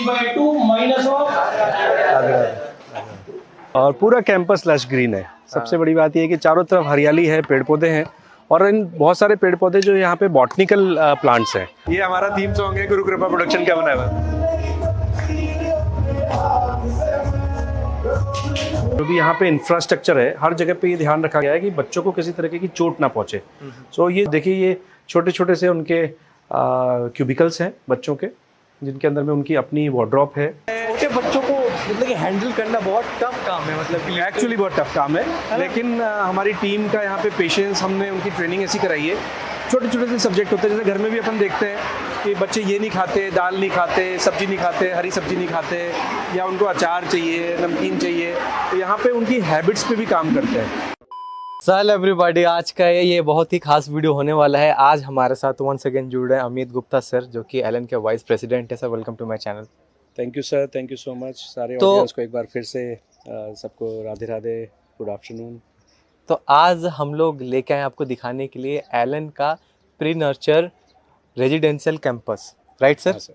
3/2 minus of. और पूरा campus lush green है। सबसे बड़ी बात यह है कि चारों तरफ हरियाली है, पेड़ पौधे हैं, और इन बहुत सारे पेड़ पौधे जो यहाँ पे बॉटनिकल प्लांट्स हैं। ये हमारा थीम सॉन्ग है, गुरु कृपा प्रोडक्शन का बना हुआ। जो भी यहाँ पे इंफ्रास्ट्रक्चर है, हर जगह पे ये ध्यान रखा गया है कि बच्चों को किसी तरीके की चोट ना पहुंचे। सो ये देखिए, ये छोटे छोटे से उनके क्यूबिकल्स हैं बच्चों के, जिनके अंदर में उनकी अपनी वार्डरोब है। छोटे बच्चों को मतलब कि हैंडल करना बहुत टफ काम है, मतलब कि एक्चुअली बहुत टफ काम है, लेकिन हमारी टीम का यहाँ पे पेशेंस, हमने उनकी ट्रेनिंग ऐसी कराई है। छोटे छोटे से सब्जेक्ट होते हैं, जैसे घर में भी अपन देखते हैं कि बच्चे ये नहीं खाते, दाल नहीं खाते, सब्जी नहीं खाते, हरी सब्जी नहीं खाते, या उनको अचार चाहिए, नमकीन चाहिए, तो यहाँ पे उनकी हैबिट्स पे भी काम करते हैं। सर एवरीबॉडी, आज का ये बहुत ही खास वीडियो होने वाला है। आज हमारे साथ वंस अगेन जुड़ रहे हैं अमित गुप्ता सर, जो कि एलन के वाइस प्रेसिडेंट है। Sir welcome to my channel. Thank you sir, thank you so much. सारे ऑडियंस को एक बार फिर से सबको राधे राधे, गुड आफ्टरनून। तो आज हम लोग लेके आए आपको दिखाने के लिए एलन का pre nurture residential campus, right sir? हाँ सर।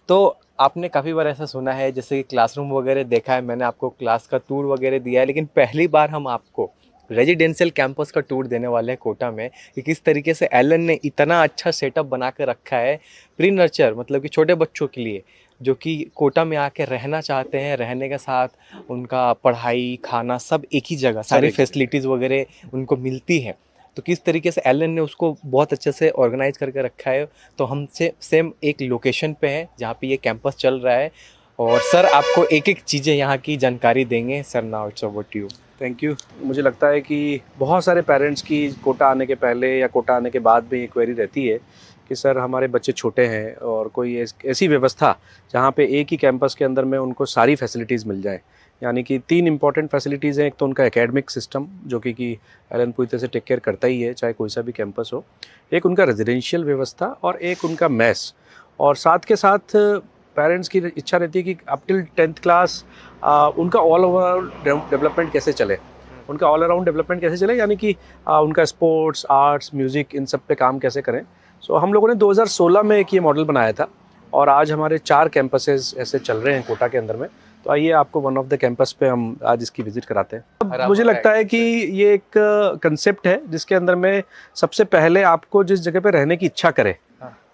तो आपने काफ़ी बार ऐसा सुना है, जैसे कि क्लासरूम वगैरह देखा है, मैंने आपको क्लास का टूर वगैरह दिया है, लेकिन पहली बार हम आपको रेजिडेंशियल कैंपस का टूर देने वाले हैं कोटा में, कि किस तरीके से एलन ने इतना अच्छा सेटअप बना के रखा है प्री नर्चर, मतलब कि छोटे बच्चों के लिए, जो कि कोटा में आके रहना चाहते हैं, रहने के साथ उनका पढ़ाई, खाना सब एक ही जगह, सारी फैसिलिटीज़ वगैरह उनको मिलती है। तो किस तरीके से एलन ने उसको बहुत अच्छे से ऑर्गेनाइज करके रखा है। तो हम से सेम एक लोकेशन पे है जहाँ पे ये कैंपस चल रहा है, और सर आपको एक एक चीज़ें यहाँ की जानकारी देंगे। Sir now it's over to you. Thank you. मुझे लगता है कि बहुत सारे पेरेंट्स की कोटा आने के पहले या कोटा आने के बाद भी ये क्वेरी रहती है कि सर हमारे बच्चे छोटे हैं और कोई ऐसी व्यवस्था जहाँ पे एक ही कैंपस के अंदर में उनको सारी फैसिलिटीज़ मिल जाए। यानी कि 3 इंपॉर्टेंट फैसिलिटीज़ हैं। एक तो उनका एकेडमिक सिस्टम, जो कि एलन पूरी तरह से टेक केयर करता ही है, चाहे कोई सा भी कैंपस हो। एक उनका रेजिडेंशियल व्यवस्था, और एक उनका मैस। और साथ के साथ पेरेंट्स की इच्छा रहती है कि अप टिल 10th क्लास उनका ऑल ओवर डेवलपमेंट कैसे चले, उनका ऑल अराउंड डेवलपमेंट कैसे चले, यानी कि उनका स्पोर्ट्स, आर्ट्स, म्यूज़िक, इन सब पे काम कैसे करें। सो हम लोगों ने 2016 में एक ये मॉडल बनाया था, और आज हमारे 4 कैंपसेस ऐसे चल रहे हैं कोटा के अंदर में। तो आइए आपको वन ऑफ द कैंपस पे हम आज इसकी विजिट कराते हैं। मुझे लगता है कि ये एक कंसेप्ट है जिसके अंदर में सबसे पहले आपको जिस जगह पे रहने की इच्छा करे,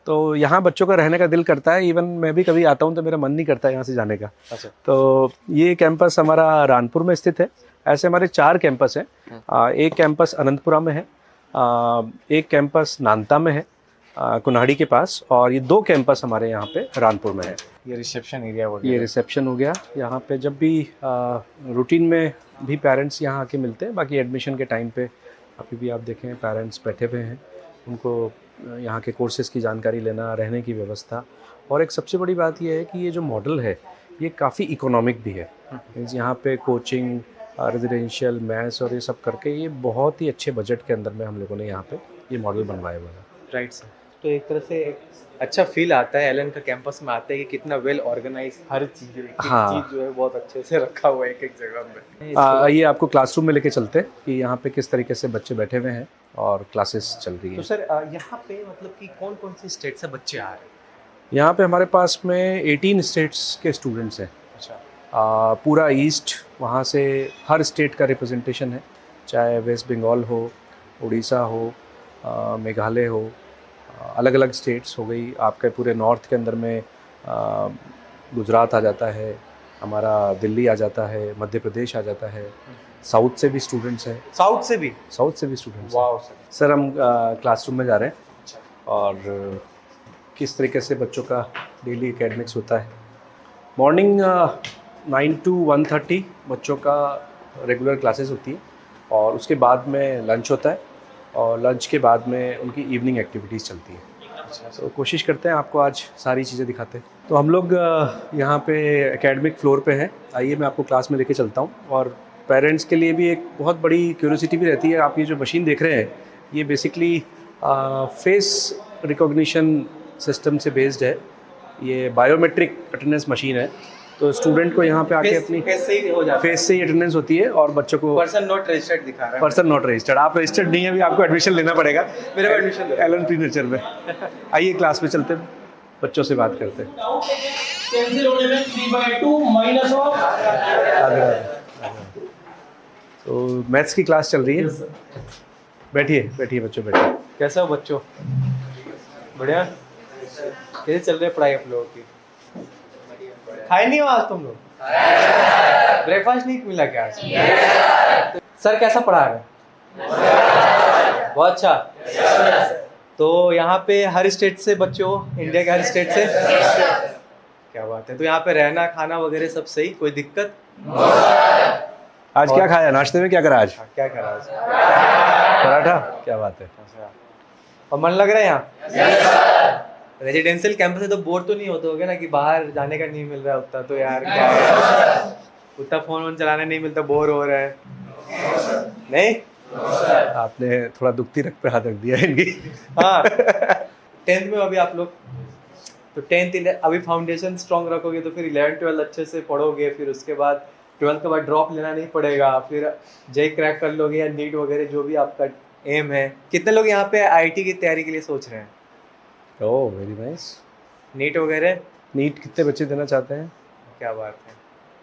तो यहाँ बच्चों का रहने का दिल करता है। इवन मैं भी कभी आता हूँ तो मेरा मन नहीं करता यहाँ से जाने का। अच्छा। तो ये कैंपस हमारा रानपुर में स्थित है। ऐसे हमारे 4 कैंपस हैं। एक कैंपस अनंतपुरा में है, एक कैंपस नानता में है कुन्हाड़ी के पास, और ये 2 कैंपस हमारे यहाँ पे रानपुर में है। ये रिसेप्शन एरिया हो गया। ये रिसेप्शन हो गया। यहाँ पे जब भी रूटीन में भी पेरेंट्स यहाँ आके मिलते हैं। बाकी एडमिशन के टाइम पे अभी भी आप देखें पेरेंट्स बैठे हुए हैं, उनको यहाँ के कोर्सेज़ की जानकारी लेना, रहने की व्यवस्था। और एक सबसे बड़ी बात यह है कि ये जो मॉडल है ये काफ़ी इकोनॉमिक भी है। मीन्स यहाँ पे कोचिंग, रेजिडेंशियल, मैथ्स और ये सब करके ये बहुत ही अच्छे बजट के अंदर में हम लोगों ने यहाँ पे ये मॉडल बनवाया हुआ है। Right sir. तो एक तरह से एक अच्छा फील आता है एलन का कैंपस में आते हैं कि कितना वेल ऑर्गेनाइज, हर चीज़ चीज़ जो है बहुत अच्छे से रखा हुआ है एक एक जगह में। आइए आपको क्लासरूम में लेके चलते हैं कि यहाँ पे किस तरीके से बच्चे बैठे हुए हैं और क्लासेस चल रही है। तो सर यहाँ पे मतलब कि कौन कौन से स्टेट से बच्चे आ रहे हैं? यहाँ पे हमारे पास में 18 स्टेट्स के स्टूडेंट्स हैं। अच्छा। पूरा ईस्ट, वहाँ से हर स्टेट का रिप्रेजेंटेशन है, चाहे वेस्ट बंगाल हो, उड़ीसा हो, मेघालय हो, अलग अलग स्टेट्स हो गई। आपके पूरे नॉर्थ के अंदर में गुजरात आ जाता है, हमारा दिल्ली आ जाता है, मध्य प्रदेश आ जाता है, साउथ से भी स्टूडेंट्स हैं। साउथ से भी स्टूडेंट्स। वाह सर हम क्लासरूम में जा रहे हैं और किस तरीके से बच्चों का डेली एकेडमिक्स होता है। मॉर्निंग 9 to 1:30 बच्चों का रेगुलर क्लासेस होती है, और उसके बाद में लंच होता है, और लंच के बाद में उनकी इवनिंग एक्टिविटीज़ चलती है। तो कोशिश करते हैं आपको आज सारी चीज़ें दिखाते हैं। तो हम लोग यहाँ पे एकेडमिक फ्लोर पे हैं। आइए मैं आपको क्लास में लेके चलता हूँ। और पेरेंट्स के लिए भी एक बहुत बड़ी क्यूरियोसिटी भी रहती है। आप ये जो मशीन देख रहे हैं ये बेसिकली फेस रिकॉग्निशन सिस्टम से बेस्ड है। ये बायोमेट्रिक अटेंडेंस मशीन है। तो स्टूडेंट को यहाँ पे आके अपनी फेस से ही हो जाता है, फेस से ही अटेंडेंस होती है, और बच्चों को पर्सन नॉट रजिस्टर्ड दिखा रहा है। पर्सन नॉट रजिस्टर्ड, आप रजिस्टर्ड नहीं है, अभी आपको एडमिशन लेना पड़ेगा। मेरे को एडमिशन एलन प्री नर्चर में। आइए क्लास में चलते हैं, बच्चों से बात करते हैं। कैंसिल होने में 3/2 माइनस ऑफ। तो मैथ्स की क्लास चल रही है। बैठिए बैठिए बच्चों बैठिए। कैसे हो बच्चों? बढ़िया। कैसे चल रही है पढ़ाई आप लोगों की? खाए नहीं हो आज तुम लोग? ब्रेकफास्ट नहीं मिला क्या आज? सर कैसा पढ़ा रहे? बहुत अच्छा। तो यहाँ पे हर स्टेट से बच्चे हो? इंडिया के हर स्टेट से? क्या बात है। तो यहाँ पे रहना खाना वगैरह सब सही, कोई दिक्कत? आज क्या खाया नाश्ते में? क्या करा आज? क्या करा आज? पराठा। क्या बात है। अच्छा। और मन लग रहा है यहाँ? रेजिडेंशियल कैंपस है तो बोर तो नहीं होते होगे ना कि बाहर जाने का नहीं मिल रहा है उतना, तो यार क्या है? उतना फोन वोन चलाने नहीं मिलता, बोर हो रहा है नहीं? आपने थोड़ा दुखती रख पे हाथ रख दिया इनकी। हाँ 10th में अभी आप लोग, तो 10th अभी फाउंडेशन स्ट्रॉन्ग रखोगे तो फिर 11th 12th अच्छे से पढ़ोगे, फिर उसके बाद 12th के बाद ड्रॉप लेना नहीं पड़ेगा, फिर जेई क्रैक कर लोगे या नीट वगैरह जो भी आपका एम है। कितने लोग यहाँ पे आईआईटी की तैयारी के लिए सोच रहे हैं? Oh very nice. नीट वगैरह? नीट कितने बच्चे देना चाहते हैं? क्या बात है।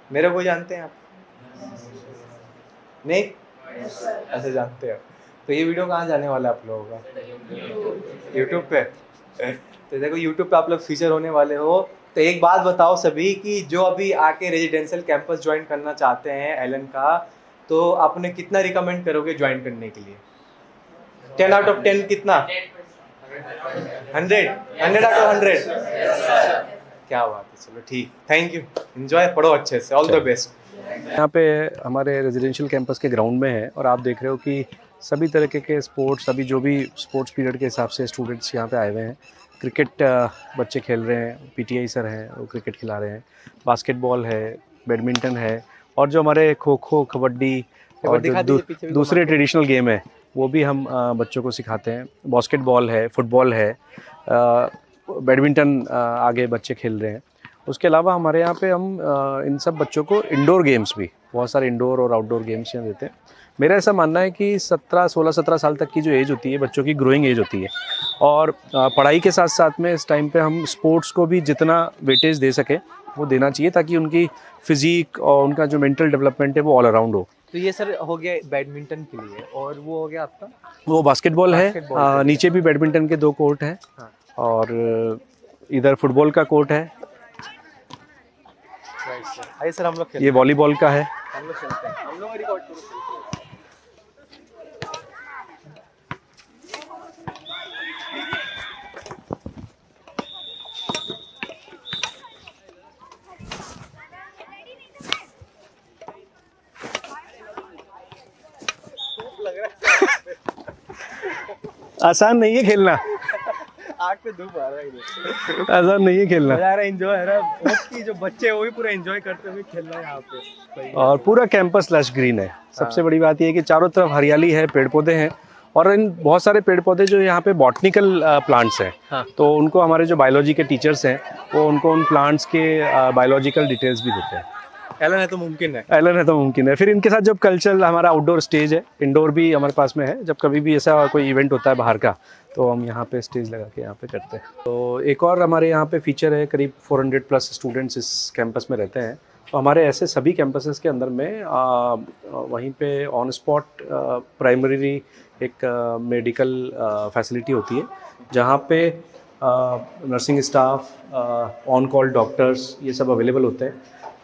मेरे को जानते हैं आप? नहीं ऐसे जानते हैं। तो ये वीडियो कहाँ जाने वाला है आप लोगों का? यूट्यूब पे। तो देखो यूट्यूब पे आप लोग फीचर होने वाले हो। तो एक बात बताओ सभी कि जो अभी आके रेजिडेंशियल कैंपस ज्वाइन करना चाहते हैं एलन का, तो आपने कितना रिकमेंड करोगे ज्वाइन करने के लिए? 10 out of 10 कितना? 100 out of 100? क्या बात है। चलो ठीक, थैंक यू। एंजॉय, पढ़ो अच्छे से, ऑल द बेस्ट। यहाँ पे हमारे रेजिडेंशियल कैंपस के ग्राउंड में है और आप देख रहे हो कि सभी तरीके के स्पोर्ट्स, अभी जो भी स्पोर्ट्स पीरियड के हिसाब से स्टूडेंट्स यहाँ पे आए हुए हैं। क्रिकेट बच्चे खेल रहे हैं, पीटीआई सर हैं वो क्रिकेट खिला रहे हैं, बास्केटबॉल है, बैडमिंटन है, और जो हमारे खो खो कबड्डी और जो दूसरे ट्रेडिशनल गेम है वो भी हम बच्चों को सिखाते हैं। बास्केटबॉल है, फुटबॉल है, बैडमिंटन आगे बच्चे खेल रहे हैं। उसके अलावा हमारे यहाँ पे हम इन सब बच्चों को इंडोर गेम्स भी, बहुत सारे इंडोर और आउटडोर गेम्स यहाँ देते हैं। मेरा ऐसा मानना है कि 16-17 साल तक की जो एज होती है बच्चों की, ग्रोइंग एज होती है, और पढ़ाई के साथ साथ में इस टाइम पे हम स्पोर्ट्स को भी जितना वेटेज दे सके वो देना चाहिए, ताकि उनकी फिजिक और उनका जो मेंटल डेवलपमेंट है वो ऑल अराउंड हो। तो ये सर हो गया बैडमिंटन के लिए, और वो हो गया आपका? वो बास्केटबॉल है, नीचे भी बैडमिंटन के 2 कोर्ट हैं। हाँ। और इधर फुटबॉल का कोर्ट है। आइए सर हम लोग ये वॉलीबॉल का है। हम लोग चलते हैं, हम लोग रिकॉर्ड करो। आसान नहीं है खेलना, आग पे धूप आ रहा है, आसान नहीं है खेलना। मजा आ रहा है, एंजॉय है ना। की जो बच्चे हैं वो भी पूरा एंजॉय करते हुए खेल रहे हैं यहाँ पे। और पूरा कैंपस लश ग्रीन है। सबसे बड़ी बात यह है कि चारों तरफ हरियाली है, पेड़ पौधे हैं, और इन बहुत सारे पेड़ पौधे जो यहाँ पे बॉटनिकल प्लांट्स हैं। हाँ। तो उनको हमारे जो बायोलॉजी के टीचर्स हैं वो उनको उन प्लांट्स के बायोलॉजिकल डिटेल्स भी देते हैं। एलन है तो मुमकिन है। एलन है तो मुमकिन है। फिर इनके साथ जब कल्चरल हमारा आउटडोर स्टेज है, इंडोर भी हमारे पास में है, जब कभी भी ऐसा कोई इवेंट होता है बाहर का तो हम यहाँ पे स्टेज लगा के यहाँ पे करते हैं। तो एक और हमारे यहाँ पे फीचर है, करीब 400+ स्टूडेंट्स इस कैंपस में रहते हैं। तो हमारे ऐसे सभी कैंपसेस के अंदर में वहीं पे ऑन स्पॉट प्राइमरी एक मेडिकल फैसिलिटी होती है, जहाँ पे nursing staff, on call doctors, ये सब अवेलेबल होते हैं।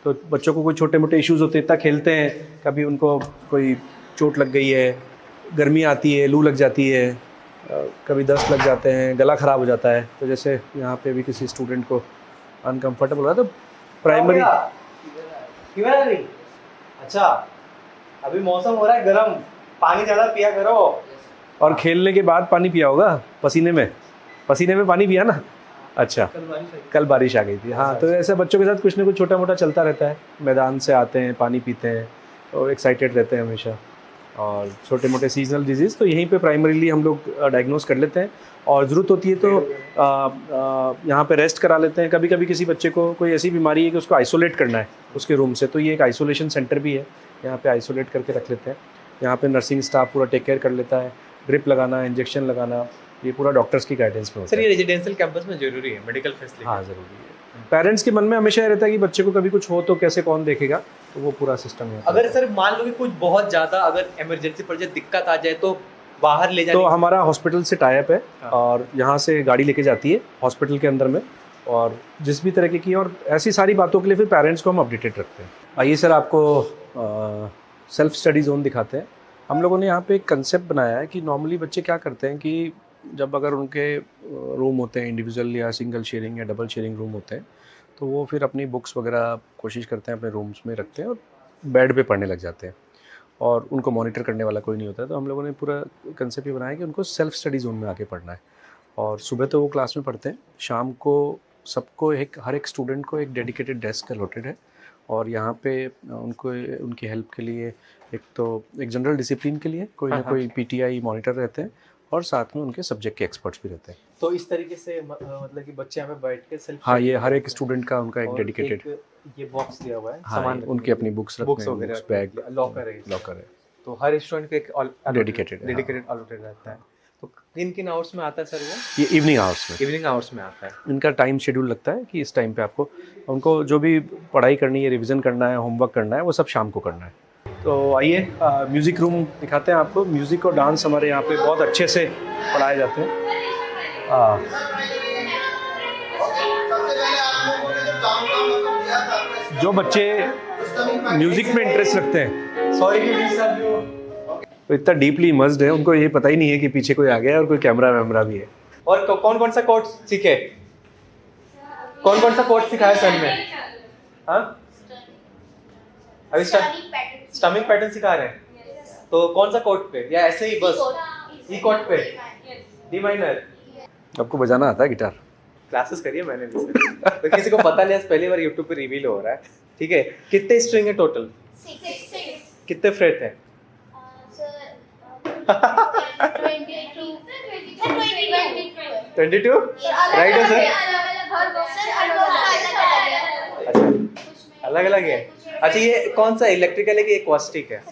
तो बच्चों को कोई छोटे मोटे इश्यूज़ होते हैं, इतना खेलते हैं, कभी उनको कोई चोट लग गई है, गर्मी आती है, लू लग जाती है, कभी दस्त लग जाते हैं, गला ख़राब हो जाता है, तो जैसे यहाँ पे भी किसी स्टूडेंट को अनकम्फर्टेबल हो रहा है तो प्राइमरी। अच्छा अभी मौसम हो रहा है गर्म, पानी ज़्यादा पिया करो। और खेलने के बाद पानी पिया होगा, पसीने में पानी पिया ना। अच्छा, कल बारिश आ गई थी। हाँ, तो ऐसे बच्चों के साथ कुछ ना कुछ छोटा मोटा चलता रहता है। मैदान से आते हैं, पानी पीते हैं और एक्साइटेड रहते हैं हमेशा। और छोटे मोटे सीजनल डिजीज़ तो यहीं पे प्राइमरीली हम लोग डायग्नोस कर लेते हैं, और ज़रूरत होती है तो यहाँ पे रेस्ट करा लेते हैं। कभी कभी किसी बच्चे को कोई ऐसी बीमारी है कि उसको आइसोलेट करना है उसके रूम से, तो ये एक आइसोलेशन सेंटर भी है, यहाँ पे आइसोलेट करके रख लेते हैं। यहाँ पे नर्सिंग स्टाफ पूरा टेक केयर कर लेता है, ड्रिप लगाना, इंजेक्शन लगाना, ये पूरा डॉक्टर्स की गाइडेंस में होता है। सर ये रेजिडेंशियल कैंपस में जरूरी है मेडिकल फैसिलिटी? हाँ ज़रूरी है। पेरेंट्स के मन में हमेशा ये रहता है कि बच्चे को कभी कुछ हो तो कैसे कौन देखेगा, तो वो पूरा सिस्टम है। अगर सर मान लो कि कुछ बहुत ज़्यादा अगर इमरजेंसी पड़ जाए, दिक्कत आ जाए, तो बाहर ले जाने तो हमारा हॉस्पिटल से टाई अप है और यहाँ से गाड़ी लेके जाती है हॉस्पिटल के अंदर में, और जिस भी तरीके की और ऐसी सारी बातों के लिए फिर पेरेंट्स को हम अपडेटेड रखते हैं। आइए सर आपको सेल्फ स्टडी जोन दिखाते हैं। हम लोगों ने यहाँ पे एक कंसेप्ट बनाया है कि नॉर्मली बच्चे क्या करते हैं कि जब अगर उनके रूम होते हैं इंडिविजुअल या सिंगल शेयरिंग या डबल शेयरिंग रूम होते हैं, तो वो फिर अपनी बुक्स वगैरह कोशिश करते हैं अपने रूम्स में रखते हैं और बेड पे पढ़ने लग जाते हैं और उनको मॉनिटर करने वाला कोई नहीं होता है। तो हम लोगों ने पूरा कंसेप्ट ये बनाया कि उनको सेल्फ स्टडी जोन में आके पढ़ना है, और सुबह तो वो क्लास में पढ़ते हैं, शाम को सबको हर एक स्टूडेंट को एक डेडिकेटेड डेस्क अलॉटेड है, और यहाँ पे उनको उनकी हेल्प के लिए एक जनरल डिसिप्लिन के लिए कोई ना कोई पीटीआई मॉनिटर रहते हैं, और साथ में उनके सब्जेक्ट के एक्सपर्ट्स भी रहते हैं। तो इस तरीके से मतलब कि बच्चे यहाँ पे बैठ के सेल्फ, हाँ, ये हर एक स्टूडेंट का उनका एक डेडिकेटेड ये बॉक्स दिया हुआ है, हाँ, सामान उनकी अपनी बुक्स वगैरह, बैग, लॉकर है। तो हर स्टूडेंट का एक डेडिकेटेड अलॉटेड रहता है। तो किन आवर्स में आता है सर वो? ये इवनिंग आवर्स में। इवनिंग आवर्स में आता है। इनका टाइम शेड्यूल लगता है कि इस टाइम पे आपको उनको जो भी पढ़ाई करनी है, रिवीजन करना है, होमवर्क करना है, वो सब शाम को करना है। तो आइए म्यूज़िक रूम दिखाते हैं आपको। म्यूज़िक और डांस हमारे यहाँ पे बहुत अच्छे से पढ़ाए जाते हैं। जो बच्चे म्यूज़िक में इंटरेस्ट रखते हैं, तो इतना डीपली इमर्स्ड है, उनको ये पता ही नहीं है कि पीछे कोई आ गया है और कोई कैमरा वैमरा भी है। और कौन कौन सा कोर्स सीखे? कौन कौन सा कोर्स सिखाया सर ने? हाँ, अभी स्टमिक पैटर्न सिखा रहे हैं। तो कौन सा कोर्ड पे, या ऐसे ही बस ई कोर्ड पे, डी माइनर? आपको बजाना आता है गिटार? क्लासेस करिए मैंने भी सर। तो किसी को पता नहीं, पहली बार यूट्यूब पे रिवील हो रहा है। ठीक है, कितने स्ट्रिंग है टोटल? 6। कितने फ्रेट है? 22? राइट है सर? अच्छा, अलग अलग है। अच्छा, ये कौन सा इलेक्ट्रिकल है कि एक्वास्टिक है?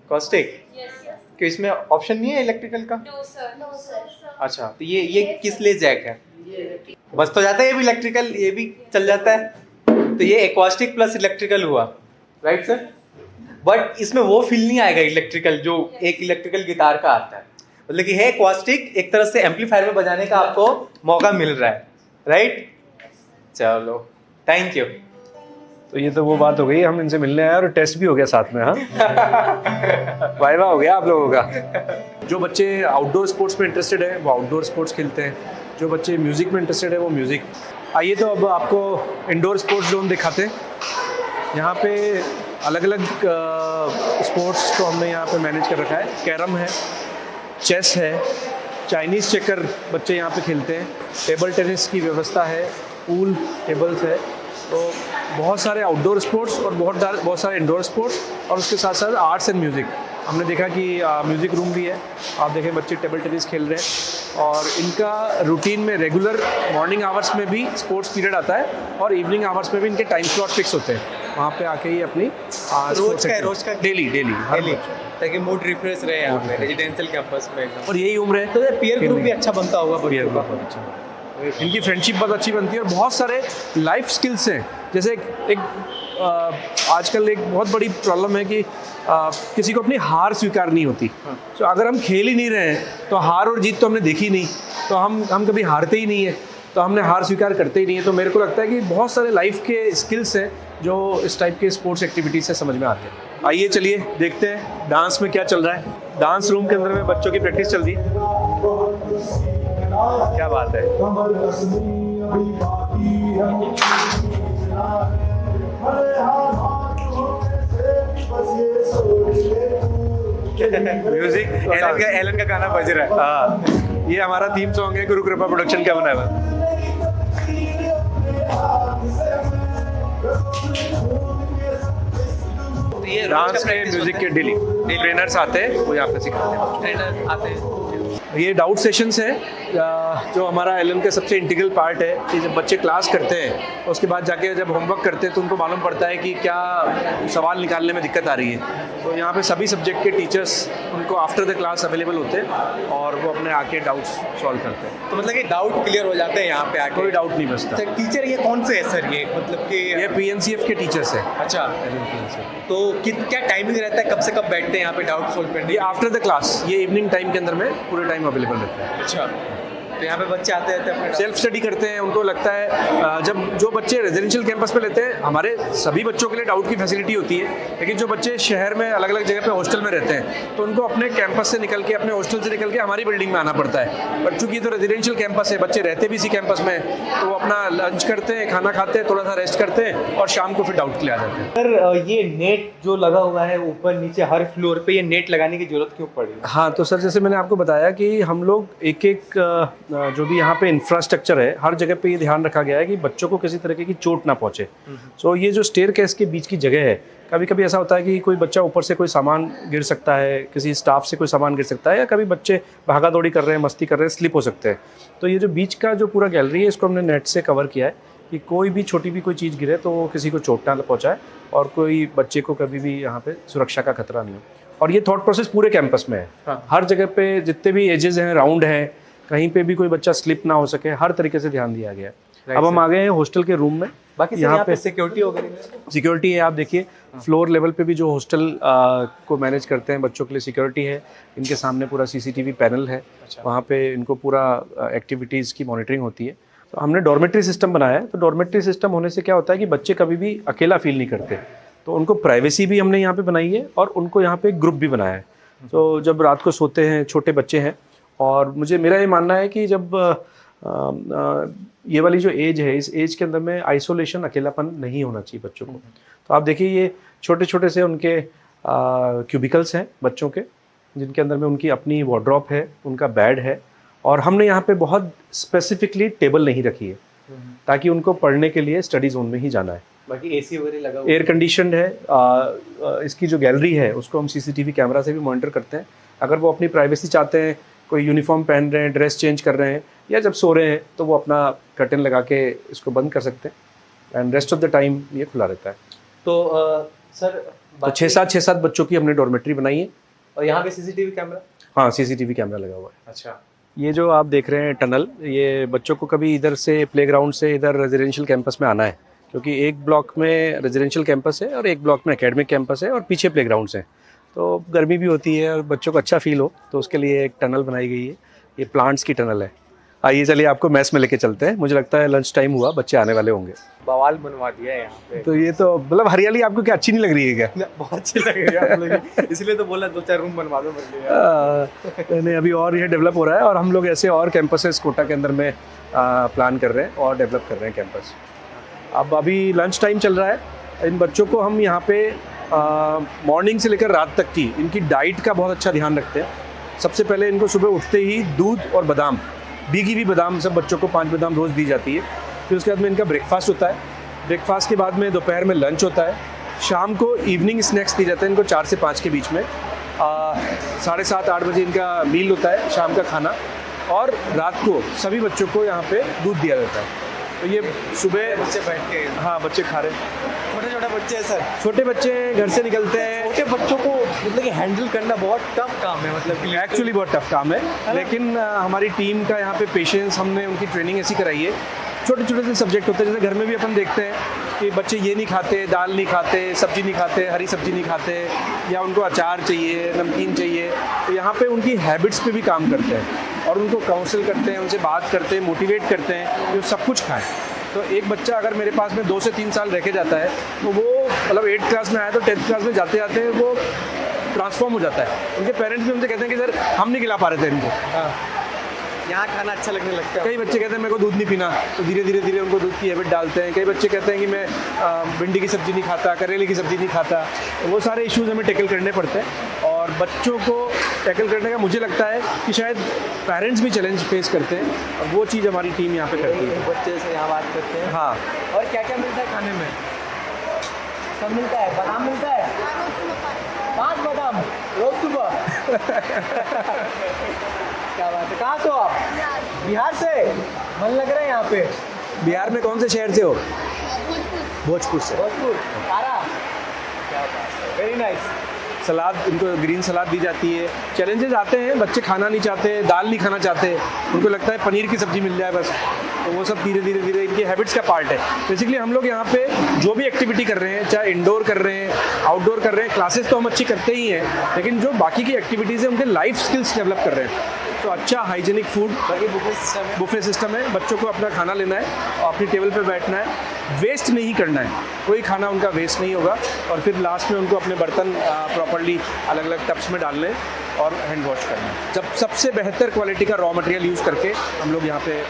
कॉस्टिक। क्यों इसमें ऑप्शन नहीं है इलेक्ट्रिकल का? अच्छा, तो ये किस लिए जैक है? बस तो जाता है, ये भी इलेक्ट्रिकल, ये भी चल जाता है। तो ये एक्वास्टिक प्लस इलेक्ट्रिकल हुआ, राइट सर? बट इसमें वो फील नहीं आएगा इलेक्ट्रिकल जो एक इलेक्ट्रिकल गिटार का आता है। मतलब कि है एक्वास्टिक, एक तरह से एम्पलीफायर में बजाने का आपको मौका मिल रहा है, राइट? चलो, थैंक यू। तो ये तो वो बात हो गई, हम इनसे मिलने आए और टेस्ट भी हो गया साथ में। हाँ, वाइवा हो गया आप लोगों का। जो बच्चे आउटडोर स्पोर्ट्स में इंटरेस्टेड है वो आउटडोर स्पोर्ट्स खेलते हैं, जो बच्चे म्यूज़िक में इंटरेस्टेड है वो म्यूज़िक। आइए तो अब आपको इंडोर स्पोर्ट्स जोन दिखाते हैं। यहाँ पे अलग अलग स्पोर्ट्स को हमने यहाँ पे मैनेज कर रखा है। कैरम है, चेस है, चाइनीज़ चेकर बच्चे यहाँ पे खेलते हैं, टेबल टेनिस की व्यवस्था है, पूल टेबल्स है। तो बहुत सारे आउटडोर स्पोर्ट्स और बहुत सारे इंडोर स्पोर्ट्स, और उसके साथ साथ आर्ट्स एंड म्यूज़िक। हमने देखा कि म्यूज़िक रूम भी है, आप देखें बच्चे टेबल टेनिस खेल रहे हैं, और इनका रूटीन में रेगुलर मॉर्निंग आवर्स में भी स्पोर्ट्स पीरियड आता है, और इवनिंग आवर्स में भी इनके टाइम स्लॉट फिक्स होते हैं। वहाँ पे आके ही अपनी रोज का डेली ताकि मूड रिफ्रेश रहे यहाँ पे रेजिडेंशियल कैंपस में। और यही उम्र है तो पीयर ग्रुप भी अच्छा बनता होगा बच्चों का। इनकी फ्रेंडशिप बहुत अच्छी बनती है, और बहुत सारे लाइफ स्किल्स हैं। जैसे एक आजकल एक बहुत बड़ी प्रॉब्लम है कि किसी को अपनी हार स्वीकार नहीं होती। तो अगर हम खेल ही नहीं रहे हैं तो हार और जीत तो हमने देखी नहीं, तो हम कभी हारते ही नहीं है, तो हमने हार स्वीकार करते ही नहीं है। तो मेरे को लगता है कि बहुत सारे लाइफ के स्किल्स हैं जो इस टाइप के स्पोर्ट्स एक्टिविटीज से समझ में आते हैं। आइए चलिए देखते हैं डांस में क्या चल रहा है। डांस रूम के अंदर में बच्चों की प्रैक्टिस चल रही है। क्या बात है। म्यूजिक एलन का गाना बज रहा है। हाँ, ये हमारा थीम सॉन्ग है, गुरु कृपा प्रोडक्शन का बना हुआ। ये डांस के म्यूजिक के डेली ट्रेनर्स आते हैं, वो यहाँ पे सिखाते हैं। ट्रेनर आते हैं। ये डाउट सेशंस हैं जो हमारा LM का सबसे इंटीग्रल पार्ट है कि जब बच्चे क्लास करते हैं उसके बाद जाके जब होमवर्क करते हैं तो उनको मालूम पड़ता है कि क्या सवाल निकालने में दिक्कत आ रही है। तो यहाँ पे सभी सब्जेक्ट के टीचर्स उनको आफ्टर द क्लास अवेलेबल होते हैं और वो अपने आके डाउट्स सॉल्व करते हैं। तो मतलब कि डाउट क्लियर हो जाते हैं यहाँ पे आके, कोई डाउट नहीं बचता। टीचर ये कौन से है सर? ये मतलब कि ये PNCF के टीचर्स हैं। अच्छा, तो क्या टाइमिंग रहता है, कब से कब बैठते हैं यहाँ पे डाउट सोल्व करने? ये आफ्टर द क्लास, ये इवनिंग टाइम के अंदर में पूरे टाइम अवेलेबल रहता है। अच्छा, तो यहाँ पे बच्चे आते रहते हैं अपने सेल्फ स्टडी करते हैं। उनको लगता है जब जो बच्चे रेजिडेंशियल कैंपस पे लेते हैं, हमारे सभी बच्चों के लिए डाउट की फैसिलिटी होती है, लेकिन जो बच्चे शहर में अलग अलग जगह पे हॉस्टल में रहते हैं तो उनको अपने कैंपस से निकल के, अपने हॉस्टल से निकल के हमारी बिल्डिंग में आना पड़ता है। बट चूंकि तो रेजिडेंशियल कैंपस है, बच्चे रहते भी इसी कैंपस में, तो वो अपना लंच करते हैं, खाना खाते हैं, थोड़ा सा रेस्ट करते हैं और शाम को फिर डाउट के लिए आ जाते हैं। सर ये नेट जो लगा हुआ है ऊपर नीचे हर फ्लोर पे, ये नेट लगाने की जरूरत क्यों पड़ी? हाँ, तो सर जैसे मैंने आपको बताया कि हम लोग एक जो भी यहाँ पे इंफ्रास्ट्रक्चर है, हर जगह पे ये ध्यान रखा गया है कि बच्चों को किसी तरीके की चोट ना पहुँचे। सो ये जो स्टेयरकेस के बीच की जगह है, कभी कभी ऐसा होता है कि कोई बच्चा ऊपर से कोई सामान गिर सकता है, किसी स्टाफ से कोई सामान गिर सकता है, या कभी बच्चे भागा दौड़ी कर रहे हैं, मस्ती कर रहे हैं, स्लिप हो सकते हैं। तो ये जो बीच का जो पूरा गैलरी है, इसको हमने नेट से कवर किया है कि कोई भी छोटी भी कोई चीज़ गिरे तो वो किसी को चोट ना पहुँचाए और कोई बच्चे को कभी भी यहाँ पे सुरक्षा का खतरा नहीं हो। और ये थॉट प्रोसेस पूरे कैंपस में है। हाँ। हर जगह पे जितने भी एजेस हैं, राउंड है, कहीं पे भी कोई बच्चा स्लिप ना हो सके, हर तरीके से ध्यान दिया गया है। अब हम आ गए हैं हॉस्टल के रूम में। बाकी यहाँ पे सिक्योरिटी वगैरह, सिक्योरिटी है, आप देखिए फ्लोर लेवल पे भी जो हॉस्टल को मैनेज करते हैं बच्चों के लिए सिक्योरिटी है। इनके सामने पूरा CCTV पैनल है। अच्छा। वहाँ पे इनको पूरा एक्टिविटीज़ की मॉनिटरिंग होती है। तो हमने डॉर्मेट्री सिस्टम बनाया है। तो डॉर्मेट्री सिस्टम होने से क्या होता है कि बच्चे कभी भी अकेला फील नहीं करते, तो उनको प्राइवेसी भी हमने यहाँ पे बनाई है और उनको यहाँ पे एक ग्रुप भी बनाया है। तो जब रात को सोते हैं, छोटे बच्चे हैं, और मेरा ये मानना है कि जब ये वाली जो एज है, इस एज के अंदर में आइसोलेशन, अकेलापन नहीं होना चाहिए बच्चों को। तो आप देखिए ये छोटे छोटे से उनके क्यूबिकल्स हैं बच्चों के, जिनके अंदर में उनकी अपनी वार्डरोब है, उनका बेड है, और हमने यहाँ पे बहुत स्पेसिफिकली टेबल नहीं रखी है ताकि उनको पढ़ने के लिए स्टडी जोन में ही जाना है। बाकी AC वगैरह लगा हुआ, एयर कंडीशनड है। इसकी जो गैलरी है उसको हम CCTV कैमरा से भी मॉनिटर करते हैं। अगर वो अपनी प्राइवेसी चाहते हैं, कोई यूनिफॉर्म पहन रहे हैं, ड्रेस चेंज कर रहे हैं, या जब सो रहे हैं, तो वो अपना कर्टन लगा के इसको बंद कर सकते हैं and rest of the time ये खुला रहता है। तो सर तो 6-7 बच्चों की हमने डॉर्मेट्री बनाई है। और यहाँ पे CCTV कैमरा? हाँ, CCTV कैमरा लगा हुआ है। अच्छा, ये जो आप देख रहे हैं टनल, ये बच्चों को कभी इधर से प्लेग्राउंड से इधर रेजिडेंशियल कैंपस में आना है, क्योंकि एक ब्लॉक में रेजिडेंशियल कैंपस है और एक ब्लॉक में एकेडमिक कैंपस है और पीछे प्लेग्राउंड्स हैं। तो गर्मी भी होती है और बच्चों को अच्छा फील हो, तो उसके लिए एक टनल बनाई गई है। ये प्लांट्स की टनल है। आइए चलिए आपको मैस में लेके चलते हैं। मुझे लगता है लंच टाइम हुआ, बच्चे आने वाले होंगे। बवाल बनवा दिया है यहाँ पे। तो ये तो मतलब हरियाली आपको क्या अच्छी नहीं लग रही है क्या? बहुत अच्छी लग रही है आप लोग, इसलिए तो बोला 2-4 रूम बनवा दो मेरे लिए। नहीं, अभी और ये डेवलप हो रहा है और हम लोग ऐसे और कैंपसेस कोटा के अंदर में प्लान कर रहे हैं और डेवलप कर रहे हैं कैंपस। अब अभी लंच टाइम चल रहा है। इन बच्चों को हम यहाँ पे मॉर्निंग से लेकर रात तक की इनकी डाइट का बहुत अच्छा ध्यान रखते हैं। सबसे पहले इनको सुबह उठते ही दूध और बादाम, भीगी हुई बादाम, सब बच्चों को 5 बादाम रोज़ दी जाती है। फिर उसके बाद में इनका ब्रेकफास्ट होता है। ब्रेकफास्ट के बाद में दोपहर में लंच होता है। शाम को इवनिंग स्नैक्स दिए जाते हैं इनको 4 से 5 के बीच में। 7:30-8 बजे इनका मील होता है, शाम का खाना। और रात को सभी बच्चों को यहाँ पे दूध दिया जाता है। तो ये सुबह बच्चे बैठ के, हाँ, बच्चे खा रहे हैं। छोटे बच्चे हैं सर, छोटे बच्चे घर से निकलते हैं। छोटे बच्चों को मतलब कि हैंडल करना बहुत टफ काम है, मतलब कि एक्चुअली बहुत टफ काम है, लेकिन हमारी टीम का यहाँ पे पेशेंस, हमने उनकी ट्रेनिंग ऐसी कराई है। छोटे छोटे से सब्जेक्ट होते हैं, जैसे घर में भी अपन देखते हैं कि बच्चे ये नहीं खाते, दाल नहीं खाते, सब्जी नहीं खाते, हरी सब्जी नहीं खाते, या उनको अचार चाहिए, नमकीन चाहिए। तो यहाँ पे उनकी हैबिट्स पे भी काम करते हैं और उनको काउंसिल करते हैं, उनसे बात करते हैं, मोटिवेट करते हैं कि वो सब कुछ खाएं। तो एक बच्चा अगर मेरे पास में 2 से 3 साल रह के जाता है, तो वो मतलब 8th क्लास में आया तो 10th क्लास में जाते जाते वो ट्रांसफॉर्म हो जाता है। उनके पेरेंट्स भी उनसे कहते हैं कि सर हम नहीं खिला पा रहे थे इनको, यहाँ खाना अच्छा लगने लगता है। कई बच्चे कहते हैं मेरे को दूध नहीं पीना, तो धीरे धीरे उनको दूध की हैबिट डालते हैं। कई बच्चे कहते हैं कि मैं भिंडी की सब्ज़ी नहीं खाता, करेले की सब्ज़ी नहीं खाता। तो वो सारे इश्यूज़ हमें टैकल करने पड़ते हैं और बच्चों को टैकल करने का मुझे लगता है कि शायद पेरेंट्स भी चैलेंज फेस करते हैं और वो चीज़ हमारी टीम यहाँ पे करती है। बच्चे से यहाँ बात करते हैं। हाँ, और क्या क्या मिलता है खाने में? सब मिलता है, बादाम मिलता है, 5 बादाम रोज सुबह। क्या बात है, कहाँ से हो आप? बिहार से? मन लग रहा है यहाँ पे? बिहार में कौन से शहर से हो? भोजपुर से। भोजपुर, आरा। क्या बात है, वेरी नाइस। सलाद, इनको ग्रीन सलाद दी जाती है। चैलेंजेस आते हैं, बच्चे खाना नहीं चाहते, दाल नहीं खाना चाहते, उनको लगता है पनीर की सब्ज़ी मिल जाए बस, तो वो सब धीरे धीरे धीरे इनकी हैबिट्स का पार्ट है। बेसिकली हम लोग यहाँ पे जो भी एक्टिविटी कर रहे हैं, चाहे इंडोर कर रहे हैं, आउटडोर कर रहे हैं, क्लासेस तो हम अच्छी करते ही हैं, लेकिन जो बाकी की एक्टिविटीज़ हैं उनके लाइफ स्किल्स डेवलप कर रहे हैं। तो अच्छा हाइजीनिक फूड, बुफे सिस्टम है, बच्चों को अपना खाना लेना है और अपनी टेबल पे बैठना है, वेस्ट नहीं करना है, कोई खाना उनका वेस्ट नहीं होगा, और फिर लास्ट में उनको अपने बर्तन प्रॉपर्ली अलग अलग टब्स में डालने और हैंड वॉश करना है। जब सबसे बेहतर क्वालिटी का रॉ मटेरियल यूज़ करके हम लोग यहाँ पे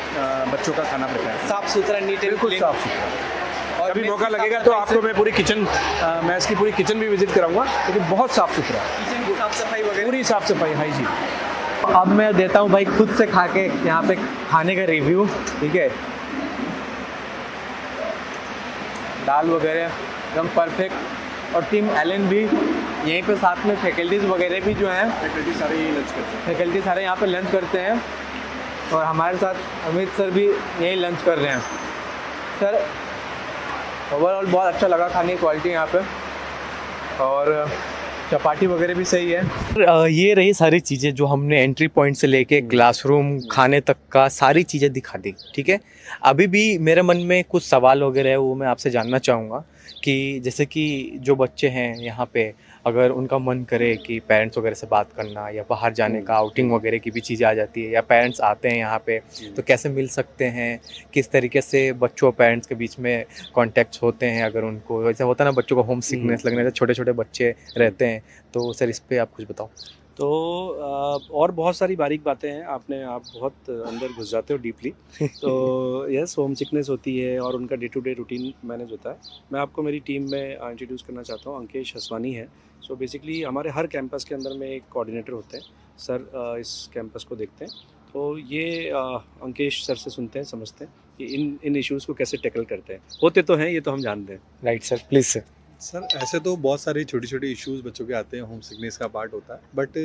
बच्चों का खाना प्रिपेयर करते हैं। साफ सुथरा, नीट एंड बिल्कुल क्लीन। साफ सुथरा। और कभी मौका लगेगा तो आपको मैं पूरी किचन, मैं इसकी पूरी किचन भी विजिट कराऊंगा, लेकिन बहुत साफ सुथरा, किचन की साफ सफाई वगैरह पूरी साफ सफाई, हाइजीन। अब मैं देता हूँ भाई खुद से खा के यहाँ पे खाने का रिव्यू, ठीक है। दाल वगैरह एकदम परफेक्ट, और टीम एलन भी यहीं पे, साथ में फैकल्टीज़ वगैरह भी जो हैं, फैकल्टी सारे यही लंच करते हैं। फैकल्टी सारे यहाँ पे लंच करते हैं, और हमारे साथ अमित सर भी यहीं लंच कर रहे हैं। सर ओवरऑल बहुत अच्छा लगा खाने की क्वालिटी यहाँ पे, और चपाटी वगैरह भी सही है। ये रही सारी चीज़ें जो हमने एंट्री पॉइंट से लेके क्लासरूम, खाने तक का सारी चीज़ें दिखा दी, ठीक है। अभी भी मेरे मन में कुछ सवाल वगैरह है, वो मैं आपसे जानना चाहूँगा कि जैसे कि जो बच्चे हैं यहाँ पे, अगर उनका मन करे कि पेरेंट्स वगैरह से बात करना या बाहर जाने का, आउटिंग वगैरह की भी चीज़ें आ जाती है, या पेरेंट्स आते हैं यहाँ पे, तो कैसे मिल सकते हैं, किस तरीके से बच्चों और पेरेंट्स के बीच में कॉन्टैक्ट्स होते हैं, अगर उनको वैसे होता है ना बच्चों को होम सिकनेस लगने से, छोटे छोटे बच्चे रहते हैं, तो सर इस पर आप कुछ बताओ। तो और बहुत सारी बारीक बातें हैं, आप बहुत अंदर घुस जाते हो डीपली। तो यस, होम सिकनेस होती है और उनका day to day routine manage होता है। मैं आपको मेरी टीम में इंट्रोड्यूस करना चाहता हूँ, अंकेश हसवानी है। सो बेसिकली हमारे हर कैंपस के अंदर में एक कोऑर्डिनेटर होते हैं। सर इस कैंपस को देखते हैं, तो ये अंकेश सर से सुनते हैं, समझते हैं कि इन इश्यूज़ को कैसे टैकल करते हैं। होते तो हैं, ये तो हम जानते हैं। Right sir, please sir. Sir ऐसे तो बहुत सारे छोटे छोटे इश्यूज बच्चों के आते हैं, होम सिकनेस का पार्ट होता है, बट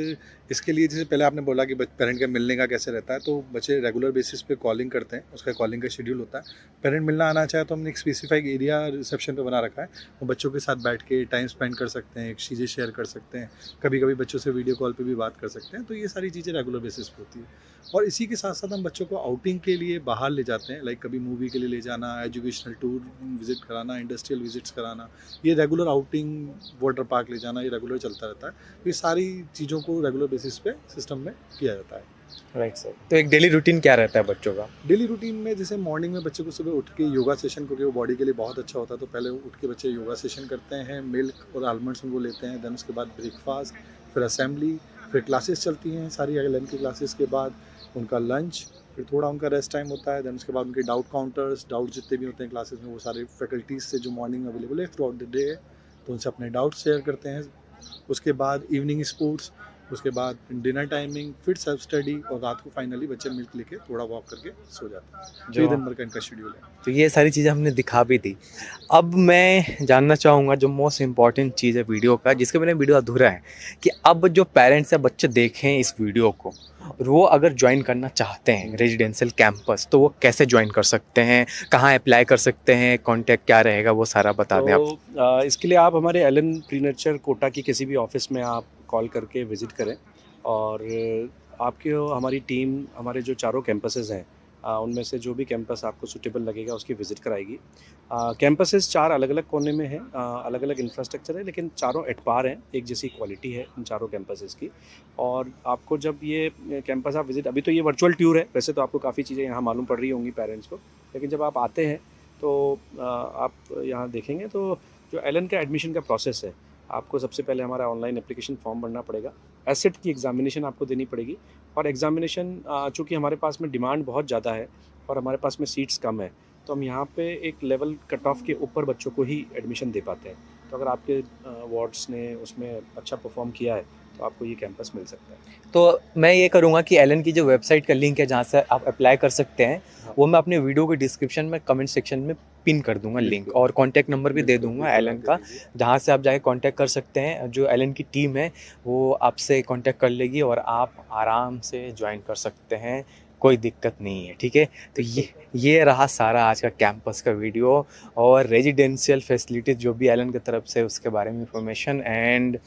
इसके लिए जैसे पहले आपने बोला कि पेरेंट का मिलने का कैसे रहता है, तो बच्चे रेगुलर बेसिस पे कॉलिंग करते हैं, उसका कॉलिंग का शेड्यूल होता है। पेरेंट मिलना आना चाहे तो हमने एक स्पेसिफाइक एरिया रिसेप्शन पे बना रखा है, वो बच्चों के साथ बैठ के टाइम स्पेंड कर सकते हैं, चीज़ें शेयर कर सकते हैं, कभी कभी बच्चों से वीडियो कॉल पर भी बात कर सकते हैं। तो ये सारी चीज़ें रेगुलर बेसिस पे होती है। और इसी के साथ साथ हम बच्चों को आउटिंग के लिए बाहर ले जाते हैं, लाइक कभी मूवी के लिए ले जाना, एजुकेशनल टूर विजिट कराना, इंडस्ट्रियल विजिट्स कराना, ये रेगुलर आउटिंग, वाटर पार्क ले जाना, ये रेगुलर चलता रहता है। ये सारी चीज़ों को रेगुलर बेसिस पे सिस्टम में किया जाता है। Right sir. तो एक डेली रूटीन क्या रहता है बच्चों का? डेली रूटीन में जैसे मॉर्निंग में बच्चे को सुबह उठ के योगा सेशन, क्योंकि वो बॉडी के लिए बहुत अच्छा होता है, तो पहले उठ के बच्चे योगा सेशन करते हैं, मिल्क और आलमंड्स उनको लेते हैं, देन उसके बाद ब्रेकफास्ट, फिर असेंबली, फिर क्लासेस चलती हैं सारी एलन की क्लासेस के बाद, उनका लंच, फिर थोड़ा उनका रेस्ट टाइम होता है, देन उसके बाद उनके डाउट काउंटर्स, डाउट जितने भी होते हैं क्लासेस में, वो सारे फैकल्टीज़ से जो मॉर्निंग अवेलेबल है थ्रू आउट द डे, तो उनसे अपने डाउट शेयर करते हैं। उसके बाद इवनिंग स्पोर्ट्स, उसके बाद डिनर टाइमिंग, फिर सेल्फ स्टडी, और रात को फाइनली बच्चे मिल्क लेके थोड़ा वॉक करके सो जाते हैं। जो दिन भर का इनका शेड्यूल है। तो ये सारी चीज़ें हमने दिखा भी दी। अब मैं जानना चाहूँगा जो मोस्ट इम्पॉर्टेंट चीज़ है वीडियो का, जिसके बिना वीडियो अधूरा है, कि अब जो पेरेंट्स या बच्चे देखें इस वीडियो को, और वो अगर ज्वाइन करना चाहते हैं रेजिडेंशियल कैंपस, तो वो कैसे ज्वाइन कर सकते हैं, कहाँ अप्लाई कर सकते हैं, कॉन्टैक्ट क्या रहेगा, वो सारा बता दें आप। तो इसके लिए आप हमारे एलन प्रीनर्चर कोटा की किसी भी ऑफिस में आप कॉल करके विज़िट करें, और आपके हमारी टीम हमारे जो चारों कैंपसेस हैं उनमें से जो भी कैंपस आपको सूटेबल लगेगा उसकी विज़िट कराएगी। कैंपसेस 4 अलग अलग कोने में हैं, अलग अलग इंफ्रास्ट्रक्चर है, लेकिन चारों एट पार हैं, एक जैसी क्वालिटी है इन चारों कैंपसेस की। और आपको जब ये कैंपस आप विज़िट, अभी तो ये वर्चुअल टूर है, वैसे तो आपको काफ़ी चीज़ें यहाँ मालूम पड़ रही होंगी पेरेंट्स को, लेकिन जब आप आते हैं तो आप यहाँ देखेंगे तो जो एलन का एडमिशन का प्रोसेस है, आपको सबसे पहले हमारा ऑनलाइन एप्लीकेशन फॉर्म भरना पड़ेगा, एसेट की एग्जामिनेशन आपको देनी पड़ेगी, और एग्जामिनेशन चूँकि हमारे पास में डिमांड बहुत ज़्यादा है और हमारे पास में सीट्स कम है, तो हम यहाँ पे एक लेवल कट ऑफ के ऊपर बच्चों को ही एडमिशन दे पाते हैं। तो अगर आपके वार्ड्स ने उसमें अच्छा परफॉर्म किया है तो आपको ये कैंपस मिल सकता है। तो मैं ये करूँगा कि एलन की जो वेबसाइट का लिंक है जहाँ से आप अप्लाई कर सकते हैं, वो मैं अपने वीडियो के डिस्क्रिप्शन में कमेंट सेक्शन में पिन कर दूंगा लिंक, और कॉन्टैक्ट नंबर भी दे दूंगा एलन का, जहाँ से आप जाके कांटेक्ट कर सकते हैं। जो एलन की टीम है वो आपसे कांटेक्ट कर लेगी और आप आराम से ज्वाइन कर सकते हैं, कोई दिक्कत नहीं है, ठीक है। तो ये रहा सारा आज का कैंपस का वीडियो और रेजिडेंशियल फैसिलिटीज़ जो भी एलन की तरफ से उसके बारे में information, and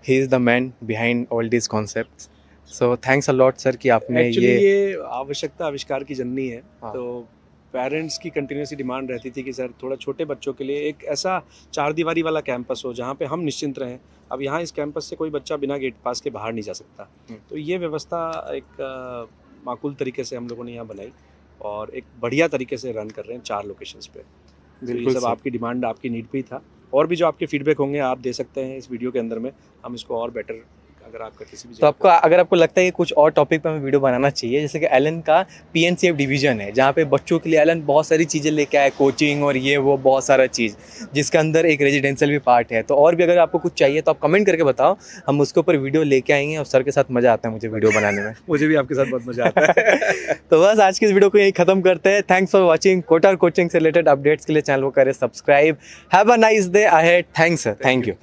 he is the man behind all this concepts. So thanks a lot sir कि आपने एक्चुअली ये आवश्यकता आविष्कार की जननी है। हाँ। तो पेरेंट्स की कंटिन्यूसली डिमांड रहती थी कि सर थोड़ा छोटे बच्चों के लिए एक ऐसा 4 दीवारी वाला कैंपस हो जहाँ पे हम निश्चिंत रहें। अब यहाँ इस कैंपस से कोई बच्चा बिना गेट पास के बाहर नहीं जा सकता। तो ये व्यवस्था एक माकूल तरीके से हम लोगों ने यहाँ बनाई और एक बढ़िया तरीके से रन कर रहे हैं 4 लोकेशंस पे। तो ये सब आपकी डिमांड, आपकी नीड पे ही था। और भी जो आपके फीडबैक होंगे आप दे सकते हैं इस वीडियो के अंदर में, हम इसको और बेटर, अगर आपका किसी भी तो आपको अगर आपको लगता है कि कुछ और टॉपिक पे हमें वीडियो बनाना चाहिए, जैसे कि एलन का PNCF डिवीजन है जहाँ पे बच्चों के लिए एलन बहुत सारी चीज़ें लेके आए, कोचिंग और ये वो बहुत सारा चीज़, जिसके अंदर एक रेजिडेंशियल भी पार्ट है। तो और भी अगर आपको कुछ चाहिए तो आप कमेंट करके बताओ, हम उसके ऊपर वीडियो लेके आएंगे। और सर के साथ मज़ा आता है मुझे वीडियो बनाने में। मुझे भी आपके साथ बहुत मजा आता है। तो बस आज की इस वीडियो को यही खत्म करते हैं। Thanks for watching. Kota coaching से रिलेटेड अपडेट्स के लिए चैनल को करें subscribe. Have a nice day ahead. Thanks sir, thank you.